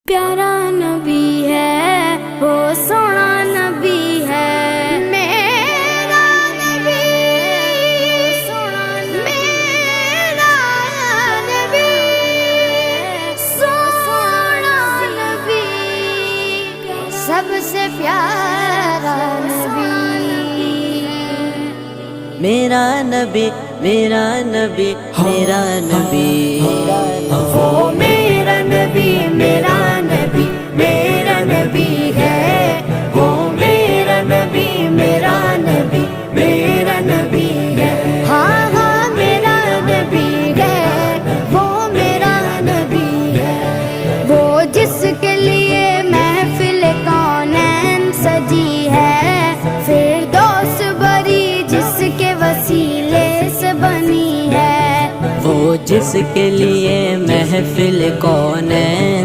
प्यारा नबी है वो सोना नबी है मेरा नबी सोना मेरा नबी सोना नबी सबसे प्यारा नबी मेरा नबी मेरा नबी मेरा नबी वो मेरा नबी मेरा नबी मेरा नबी है वो मेरा नबी मेरा नबी मेरा नबी है हाँ हाँ मेरा नबी है वो मेरा नबी है वो जिसके लिए महफिल कौनैन सजी है फिरदौस बरी जिसके वसीले से बनी है वो जिसके लिए महफिल कौन है।